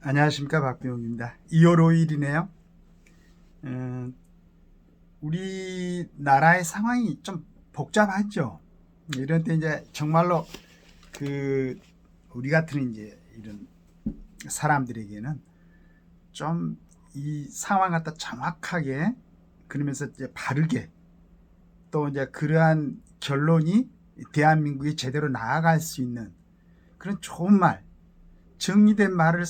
안녕하십니까, 박병욱입니다. 2월 5일이네요. 우리나라의 상황이 좀 복잡하죠. 이런 때 이제 정말로 우리 같은 이제 이런 사람들에게는 좀 이 상황 갖다 정확하게, 그러면서 이제 바르게, 또 이제 그러한 결론이 대한민국이 제대로 나아갈 수 있는 그런 좋은 말, 정리된 말을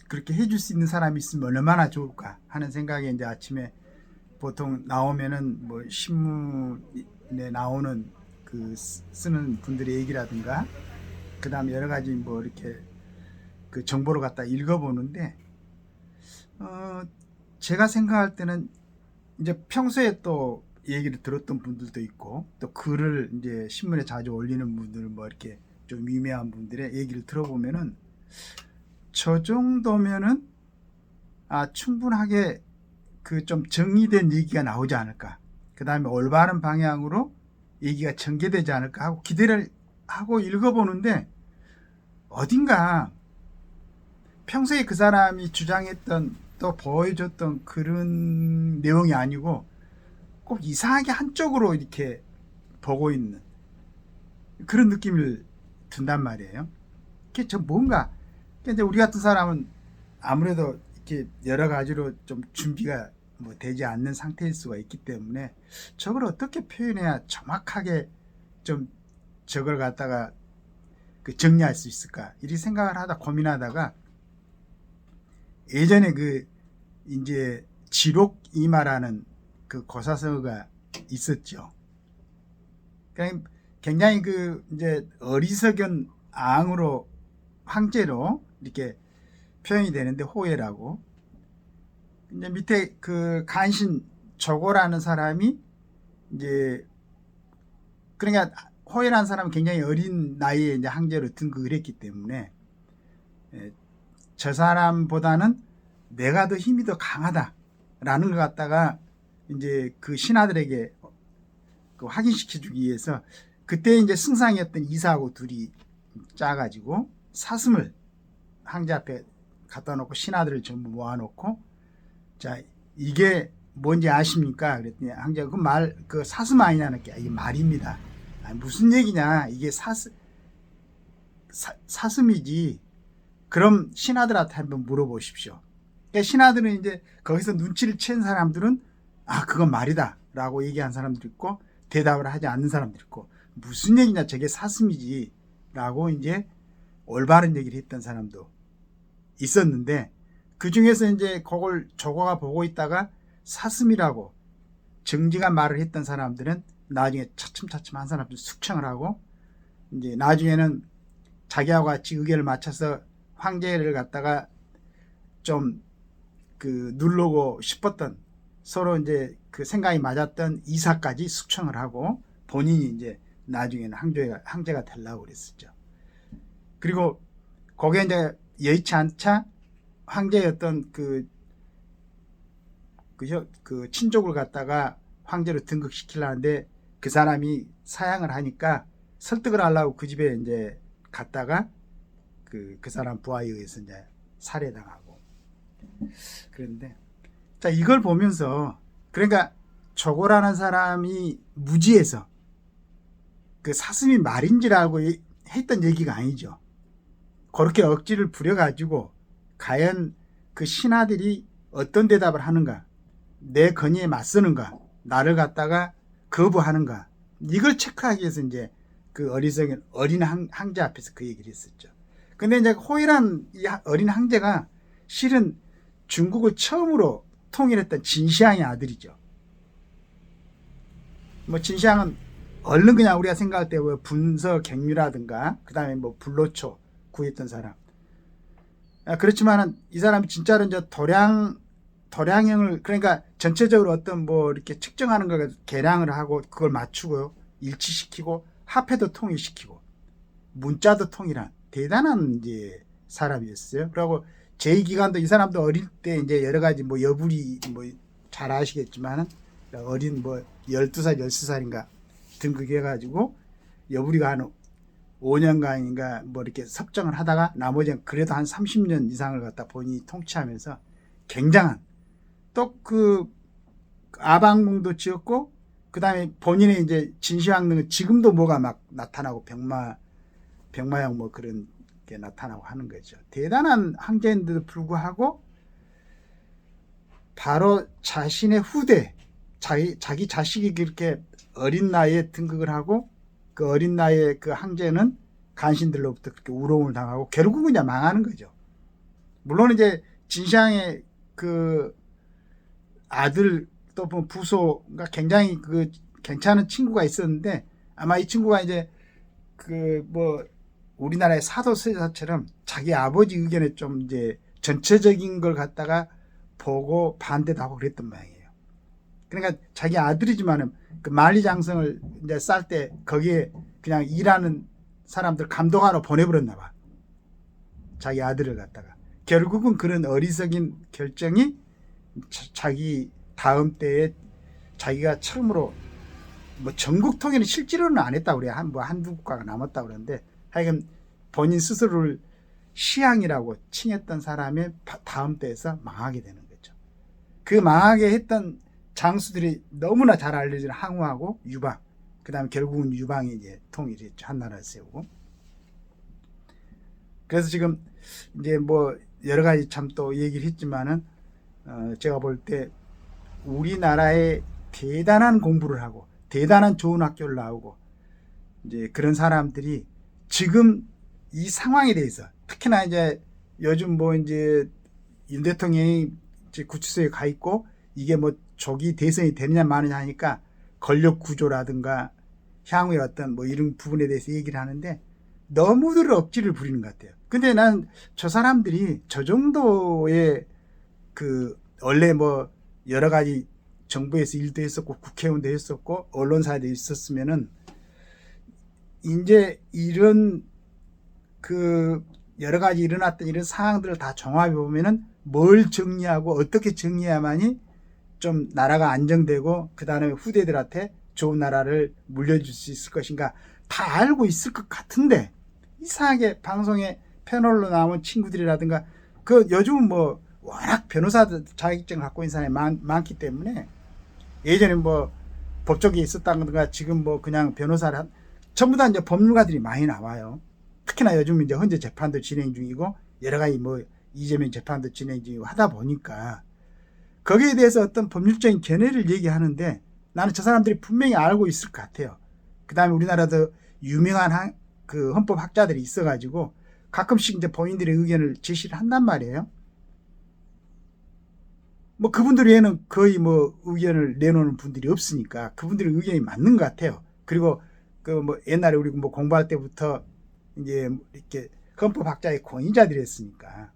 그렇게 해줄 수 있는 사람이 있으면 얼마나 좋을까 하는 생각에 이제 아침에 보통 나오면은 뭐 신문에 나오는 쓰는 분들의 얘기라든가, 그 다음에 여러 가지 뭐 이렇게 그 정보를 갖다 읽어보는데, 제가 생각할 때는 이제 평소에 또 얘기를 들었던 분들도 있고, 또 글을 이제 신문에 자주 올리는 분들, 뭐 이렇게 좀 유명한 분들의 얘기를 들어보면은 저 정도면은 충분하게 그 좀 정리된 얘기가 나오지 않을까. 그 다음에 올바른 방향으로 얘기가 전개되지 않을까 하고 기대를 하고 읽어보는데, 어딘가 평소에 그 사람이 주장했던 또 보여줬던 그런 내용이 아니고 꼭 이상하게 한쪽으로 이렇게 보고 있는 그런 느낌을 든단 말이에요. 그게 저 뭔가, 이제 우리 같은 사람은 아무래도 이렇게 여러 가지로 좀 준비가 뭐 되지 않는 상태일 수가 있기 때문에 저걸 어떻게 표현해야 정확하게 좀 저걸 갖다가 정리할 수 있을까 이렇게 생각을 하다 고민하다가, 예전에 이제 지록 이마라는 그 고사성어가 있었죠. 그러니까 굉장히 이제 어리석은 앙으로, 황제로 이렇게 표현이 되는데, 호해라고. 이제 밑에 그 간신 조고라는 사람이 이제, 그러니까 호해라는 사람은 굉장히 어린 나이에 이제 황제로 등극을 했기 때문에 저 사람보다는 내가 더 힘이 더 강하다라는 것 갖다가 이제 그 신하들에게 확인시켜주기 위해서, 그때 이제 승상이었던 이사하고 둘이 짜가지고 사슴을 황제 앞에 갖다 놓고 신하들을 전부 모아놓고, 자, 이게 뭔지 아십니까? 그랬더니 황제가 그 사슴 아니냐는 게, 이게 말입니다. 무슨 얘기냐? 이게 사슴이지. 그럼 신하들한테 한번 물어보십시오. 그러니까 신하들은 이제 거기서 눈치를 챈 사람들은 그건 말이다 라고 얘기한 사람들 있고, 대답을 하지 않는 사람들 있고, 무슨 얘기냐, 저게 사슴이지 라고 이제 올바른 얘기를 했던 사람도 있었는데, 그 중에서 이제 그걸 조고가 보고 있다가 사슴이라고 정직한 말을 했던 사람들은 나중에 차츰차츰 한 사람들 숙청을 하고, 이제 나중에는 자기하고 같이 의견을 맞춰서 황제를 갖다가 좀 누르고 싶었던, 서로 이제 그 생각이 맞았던 이사까지 숙청을 하고, 본인이 이제 나중에는 황제가 되려고 그랬었죠. 그리고 거기에 이제 여의치 않자 황제였던 그 친족을 갖다가 황제로 등극시키려는데, 그 사람이 사양을 하니까 설득을 하려고 그 집에 이제 갔다가 그 사람 부하에 의해서 이제 살해당하고. 그런데 자, 이걸 보면서, 그러니까 조고라는 사람이 무지해서 그 사슴이 말인 줄 알고 했던 얘기가 아니죠. 그렇게 억지를 부려가지고 과연 그 신하들이 어떤 대답을 하는가, 내 건의에 맞서는가, 나를 갖다가 거부하는가, 이걸 체크하기 위해서 이제 그 어리석은 어린 황제 앞에서 그 얘기를 했었죠. 근데 이제 호이란 이 어린 황제가 실은 중국을 처음으로 통일했던 진시황의 아들이죠. 뭐 진시황은 얼른 그냥 우리가 생각할 때 분서갱유라든가, 그 다음에 뭐 불로초 구했던 사람. 그렇지만은 이 사람이 진짜로 이제 도량형을, 그러니까 전체적으로 어떤 뭐 이렇게 측정하는 걸 계량을 하고 그걸 맞추고 일치시키고 화폐도 통일시키고 문자도 통일한 대단한 이제 사람이었어요. 그리고 제2기간도, 이 사람도 어릴 때 이제 여러 가지 뭐 여부리 뭐 잘 아시겠지만은, 어린 뭐 12살 13살인가 등극해가지고 여부리가 한 5년간인가 뭐 이렇게 섭정을 하다가 나머지는 그래도 한 30년 이상을 갖다 본인이 통치하면서 굉장한 또 그 아방궁도 지었고 그다음에 본인의 이제 진시황릉은 지금도 뭐가 막 나타나고 병마형 뭐 그런 게 나타나고 하는 거죠. 대단한 황제인데도 불구하고 바로 자신의 후대 자기 자식이 그렇게 어린 나이에 등극을 하고 그 어린 나이에 그 황제는 간신들로부터 그렇게 우롱을 당하고 결국은 이제 망하는 거죠. 물론 이제 진시황의 그 아들 또 뭐 부소가 굉장히 그 괜찮은 친구가 있었는데 아마 이 친구가 이제 그 뭐 우리나라의 사도 세자처럼 자기 아버지 의견에 좀 이제 전체적인 걸 갖다가 보고 반대도 하고 그랬던 모양이에요. 그러니까 자기 아들이지만은 그 만리장성을 이제 쌀 때 거기에 그냥 일하는 사람들 감독하러 보내버렸나 봐. 자기 아들을 갖다가. 결국은 그런 어리석인 결정이 자기 다음 때에 자기가 처음으로 뭐 전국 통일은 실제로는 안 했다고 그래요. 한두 국가가 남았다고 그러는데 하여간 본인 스스로를 시향이라고 칭했던 사람의 다음 때에서 망하게 되는 거죠. 그 망하게 했던 장수들이 너무나 잘 알려진 항우하고 유방, 그 다음에 결국은 유방이 이제 통일했죠. 한나라를 세우고. 그래서 지금 이제 뭐 여러 가지 참 또 얘기를 했지만은 제가 볼 때 우리나라에 대단한 공부를 하고 대단한 좋은 학교를 나오고 이제 그런 사람들이 지금 이 상황에 대해서 특히나 이제 요즘 뭐 이제 윤 대통령이 이제 구치소에 가 있고 이게 뭐 조기 대선이 되느냐 마느냐 하니까 권력 구조라든가 향후의 어떤 뭐 이런 부분에 대해서 얘기를 하는데 너무들 억지를 부리는 것 같아요. 근데 난 저 사람들이 저 정도의 그 원래 뭐 여러 가지 정부에서 일도 했었고 국회의원도 했었고 언론사도 있었으면은 이제 이런 그 여러 가지 일어났던 이런 상황들을 다 종합해 보면은 뭘 정리하고 어떻게 정리해야만이 좀 나라가 안정되고 그 다음에 후대들한테 좋은 나라를 물려줄 수 있을 것인가 다 알고 있을 것 같은데 이상하게 방송에 패널로 나온 친구들이라든가 그 요즘은 뭐 워낙 변호사들 자격증을 갖고 있는 사람이 많기 때문에 예전에 뭐 법조계에 있었다든가 지금 뭐 그냥 변호사를 전부 다 이제 법률가들이 많이 나와요. 특히나 요즘 이제 헌재 재판도 진행 중이고 여러 가지 뭐 이재명 재판도 진행 중이고 하다 보니까 거기에 대해서 어떤 법률적인 견해를 얘기하는데 나는 저 사람들이 분명히 알고 있을 것 같아요. 그 다음에 우리나라도 유명한 그 헌법학자들이 있어가지고 가끔씩 이제 본인들의 의견을 제시를 한단 말이에요. 뭐 그분들 외에는 거의 뭐 의견을 내놓는 분들이 없으니까 그분들의 의견이 맞는 것 같아요. 그리고 그 뭐 옛날에 우리 뭐 공부할 때부터 이제 이렇게 헌법학자의 권위자들이었으니까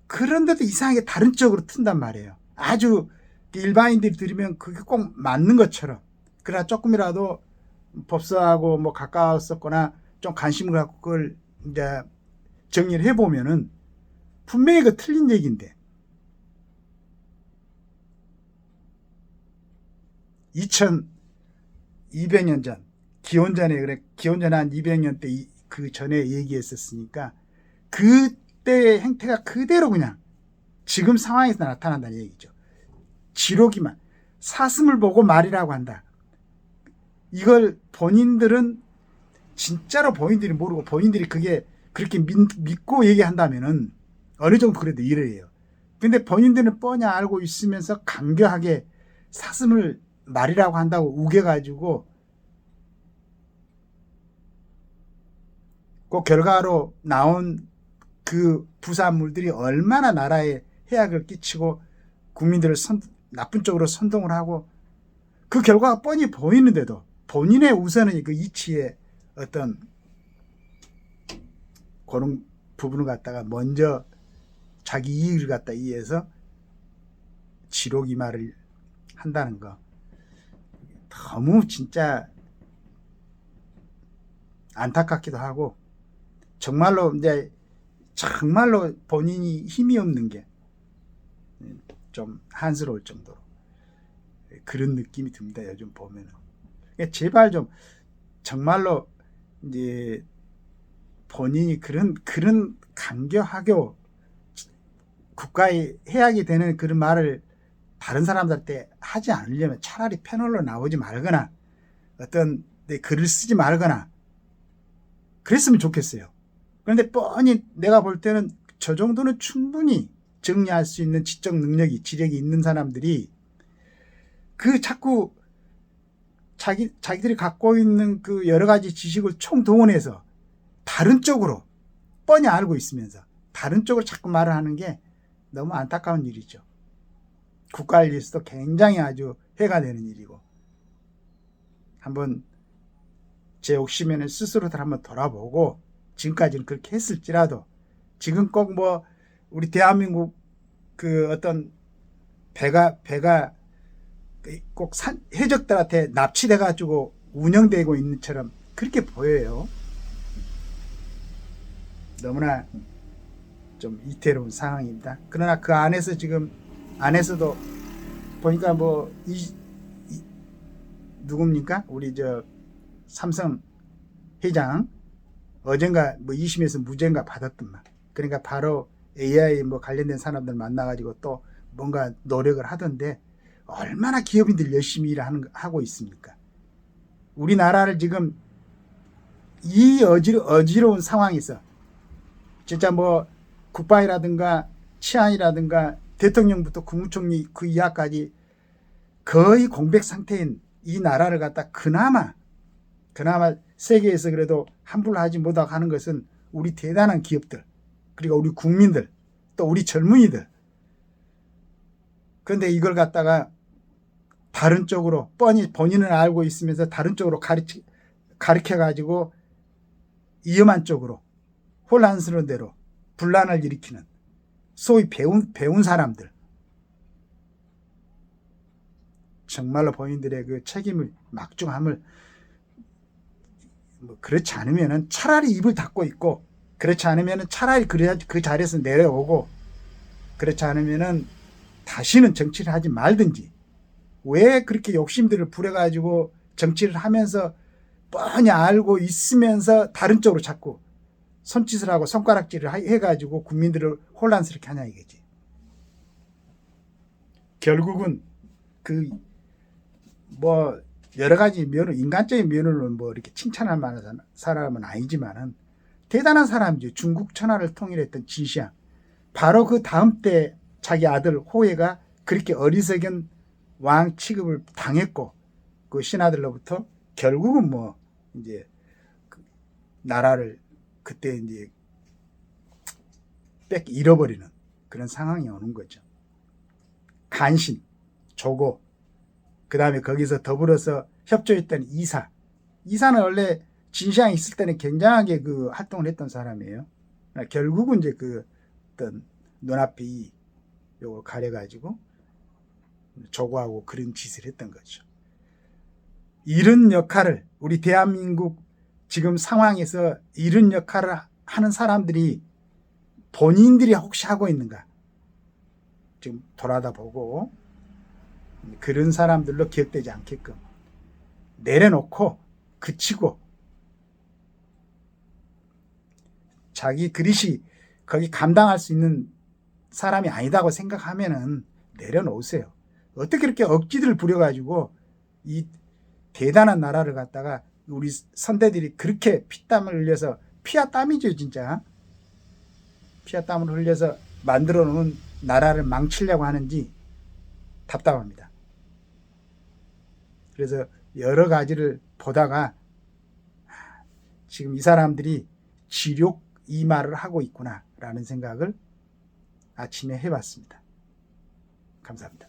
그런데도 이상하게 다른 쪽으로 튼단 말이에요. 아주 일반인들이 들으면 그게 꼭 맞는 것처럼 그러나 조금이라도 법사하고 뭐 가까웠었거나 좀 관심을 갖고 그걸 이제 정리를 해보면은 분명히 그 틀린 얘기인데 2200년 전 기원전에 그래 기원전 한 200년 때 그 전에 얘기했었으니까 그때의 행태가 그대로 그냥 지금 상황에서 나타난다는 얘기죠. 지록이만 사슴을 보고 말이라고 한다. 이걸 본인들은 진짜로 본인들이 모르고 본인들이 그게 그렇게 믿고 얘기한다면은 어느 정도 그래도 이래요. 근데 본인들은 뻔히 알고 있으면서 강교하게 사슴을 말이라고 한다고 우겨가지고 그 결과로 나온 그 부산물들이 얼마나 나라에 해악을 끼치고 국민들을 나쁜 쪽으로 선동을 하고 그 결과가 뻔히 보이는데도 본인의 우선의 그 이치에 어떤 그런 부분을 갖다가 먼저 자기 이익을 갖다 이해해서 지록이 말을 한다는 거 너무 진짜 안타깝기도 하고 정말로 이제 정말로 본인이 힘이 없는 게 좀 한스러울 정도로 그런 느낌이 듭니다. 요즘 보면은 제발 좀 정말로 이제 본인이 그런 강교하교 국가의 해악이 되는 그런 말을 다른 사람들한테 하지 않으려면 차라리 패널로 나오지 말거나 어떤 글을 쓰지 말거나 그랬으면 좋겠어요. 그런데 뻔히 내가 볼 때는 저 정도는 충분히 정리할 수 있는 지적 능력이, 지력이 있는 사람들이 그 자꾸 자기들이 갖고 있는 그 여러 가지 지식을 총동원해서 다른 쪽으로 뻔히 알고 있으면서 다른 쪽으로 자꾸 말을 하는 게 너무 안타까운 일이죠. 국가를 위해서도 굉장히 아주 해가 되는 일이고, 한번 제 욕심에는 스스로들 한번 돌아보고, 지금까지는 그렇게 했을지라도 지금 꼭 뭐 우리 대한민국 그 어떤 배가 꼭 해적들한테 납치돼 가지고 운영되고 있는 것처럼 그렇게 보여요. 너무나 좀 이태로운 상황입니다. 그러나 그 안에서 지금 안에서도 보니까 뭐 누굽니까? 우리 저 삼성 회장 어젠가 뭐 2심에서 무죄인가 받았더만. 그러니까 바로 AI 뭐 관련된 사람들 만나가지고 또 뭔가 노력을 하던데, 얼마나 기업인들이 열심히 일을 하고 있습니까? 우리나라를 지금 이 어지러운 상황에서 진짜 뭐 국방이라든가 치안이라든가 대통령부터 국무총리 그 이하까지 거의 공백 상태인 이 나라를 갖다 그나마 세계에서 그래도 함부로 하지 못하고 하는 것은 우리 대단한 기업들, 그리고 우리 국민들, 또 우리 젊은이들. 그런데 이걸 갖다가 다른 쪽으로 뻔히 본인은 알고 있으면서 다른 쪽으로 가르쳐가지고 위험한 쪽으로, 혼란스러운 대로 분란을 일으키는 소위 배운 사람들, 정말로 본인들의 그 책임을, 막중함을, 뭐 그렇지 않으면은 차라리 입을 닫고 있고, 그렇지 않으면은 차라리 그 자리에서 내려오고, 그렇지 않으면은 다시는 정치를 하지 말든지. 왜 그렇게 욕심들을 부려가지고 정치를 하면서 뻔히 알고 있으면서 다른 쪽으로 자꾸 손짓을 하고 손가락질을 해가지고 국민들을 혼란스럽게 하냐 이거지. 결국은 그 뭐 여러 가지 면으로, 인간적인 면으로 뭐 이렇게 칭찬할 만한 사람은 아니지만은 대단한 사람이죠. 중국 천하를 통일했던 진시황. 바로 그 다음 때 자기 아들 호해가 그렇게 어리석은 왕 취급을 당했고, 그 신하들로부터 결국은 뭐 이제 그 나라를 그때 이제 잃어버리는 그런 상황이 오는 거죠. 간신, 조고, 그 다음에 거기서 더불어서 협조했던 이사는 원래 진시황이 있을 때는 굉장하게 그 활동을 했던 사람이에요. 결국은 이제 그 어떤 눈앞이 요걸 가려가지고 조고하고 그런 짓을 했던 거죠. 이런 역할을, 우리 대한민국 지금 상황에서 이런 역할을 하는 사람들이 본인들이 혹시 하고 있는가 좀 돌아다보고, 그런 사람들로 기억되지 않게끔 내려놓고 그치고, 자기 그릇이 거기 감당할 수 있는 사람이 아니다고 생각하면은 내려놓으세요. 어떻게 이렇게 억지들을 부려가지고 이 대단한 나라를 갖다가 우리 선대들이 그렇게 피땀을 흘려서, 피와 땀이죠 진짜, 피와 땀을 흘려서 만들어 놓은 나라를 망치려고 하는지 답답합니다. 그래서 여러 가지를 보다가 지금 이 사람들이 지력 이 말을 하고 있구나 라는 생각을 아침에 해봤습니다. 감사합니다.